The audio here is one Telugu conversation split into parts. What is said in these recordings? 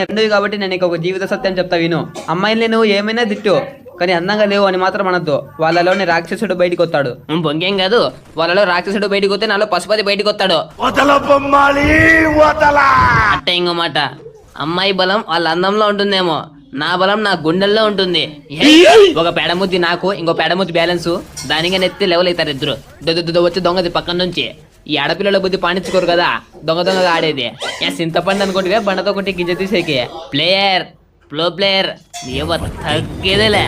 రెండువి కాబట్టి నేను నీకు ఒక జీవిత సత్యం చెప్తా విను. అమ్మాయిల్ని నువ్వు ఏమైనా తిట్టు, కానీ అందంగా లేవు అని మాత్రం అనొద్దు. వాళ్ళలోని రాక్షసుడు బయటికి వస్తాడు. బొంగేం కాదు, వాళ్ళలో రాక్షసుడు బయటికి వస్తే నాలో పశుపతి బయటికి వస్తాడు. అట్ట ఇంకో మాట, అమ్మాయి బలం వాళ్ళ అందంలో ఉంటుందేమో, నా బలం నా గుండెల్లో ఉంటుంది. ఒక పెడముద్ది నాకు, ఇంకో పెడముద్ది బ్యాలెన్స్, దానిగా నెత్తి లెవెల్ అవుతారు ఇద్దరు. వచ్చి దొంగది పక్కన నుంచి. ఈ ఆడపిల్లల బుద్ధి పాటించుకోరు కదా, దొంగగా ఆడేది. సింతపండు అనుకుంటే బండతో కొట్టి గింజ తీసేకి. ప్లేయర్ ప్రో ప్లేయర్ తగ్గేదేలే.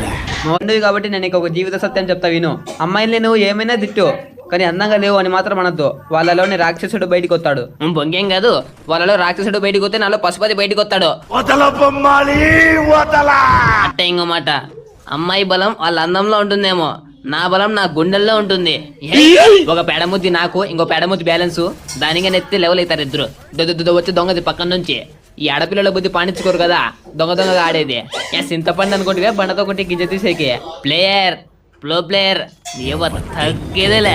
రెండువి కాబట్టి నేను నీకు ఒక జీవిత సత్యం చెప్తా విను. అమ్మాయిల్ని నువ్వు ఏమైనా తిట్టు, కానీ అందంగా లేవు అని మాత్రం అనొద్దు. వాళ్ళలోని రాక్షసుడు బయటికి వస్తాడు. బొంగేం కాదు, వాళ్ళలో రాక్షసుడు బయటికి వస్తే నాలో పశుపతి బయటికి వస్తాడు. అట్ట ఇంకో మాట, అమ్మాయి బలం వాళ్ళ అందంలో ఉంటుందేమో, నా బలం నా గుండెల్లో ఉంటుంది. ఒక పెడముద్ది నాకు, ఇంకో పెడముద్ది బ్యాలెన్స్, దానిగా నెత్తి లెవెల్ అవుతారు ఇద్దరు. వచ్చి దొంగది పక్కన నుంచి. ఈ ఆడపిల్లల బుద్ధి పాటించుకోరు కదా, దొంగగా ఆడేది. సింతపండు అనుకుంటే బండతో కొట్టి గింజ తీసేకి. ప్లేయర్ ప్రో ప్లేయర్ తగ్గేదేలే.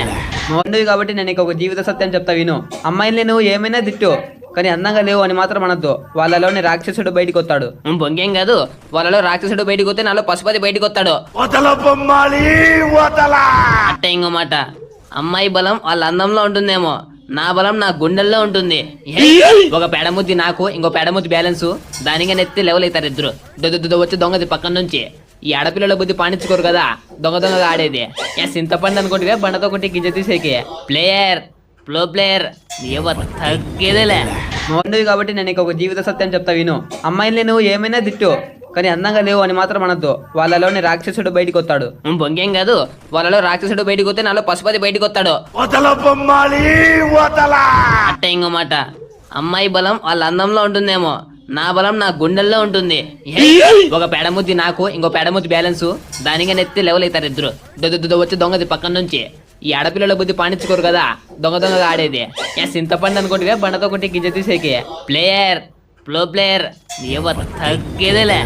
రెండువి కాబట్టి నేను నీకు ఒక జీవిత సత్యం చెప్తా విను. అమ్మాయిల్ని నువ్వు ఏమైనా తిట్టు, కానీ అందంగా లేవు అని మాత్రం అనొద్దు. వాళ్ళలోని రాక్షసుడు బయటికి వస్తాడు. బొంగేం కాదు, వాళ్ళలో రాక్షసుడు బయటికి వస్తే నాలో పశుపతి బయటికి వస్తాడు. అట్ట ఇంకో మాట, అమ్మాయి బలం వాళ్ళ అందంలో ఉంటుందేమో, నా బలం నా గుండెల్లో ఉంటుంది. ఒక పెడముద్ది నాకు, ఇంకో పెడముద్ది బ్యాలెన్స్, దానిగా నెత్తి లెవెల్ అవుతారు ఇద్దరు. వచ్చి దొంగది పక్కన నుంచి. ఈ ఆడపిల్లల బుద్ధి పాటించుకోరు కదా, దొంగగా ఆడేది. సింతపండు అనుకుంటే బండతో కొట్టి గింజ తీసేకి. ప్లేయర్ ప్రో ప్లేయర్ తగ్గేదేలే. రెండువి కాబట్టి నేను నీకు ఒక జీవిత సత్యం చెప్తా విను. అమ్మాయిల్ని నువ్వు ఏమైనా తిట్టు, కానీ అందంగా లేవు అని మాత్రం అనొద్దు. వాళ్ళలోని రాక్షసుడు బయటికి వస్తాడు. బొంగేం కాదు, వాళ్ళలో రాక్షసుడు బయటికి వస్తే నాలో పశుపతి బయటికి వస్తాడు. అట్ట ఇంకో మాట, అమ్మాయి బలం వాళ్ళ అందంలో ఉంటుందేమో, నా బలం నా గుండెల్లో ఉంటుంది. ఒక పెడముద్ది నాకు, ఇంకో పెడముద్ది బ్యాలెన్స్, దానిగా నెత్తి లెవెల్ అవుతారు ఇద్దరు. వచ్చి దొంగది పక్కన నుంచి. ఈ ఆడపిల్లల బుద్ధి పాటించుకోరు కదా, దొంగగా ఆడేది. సింతపండు అనుకుంటే బండతో కొట్టి గింజ తీసేకి. ప్లేయర్ ప్రో ప్లేయర్ తగ్గేదేలే.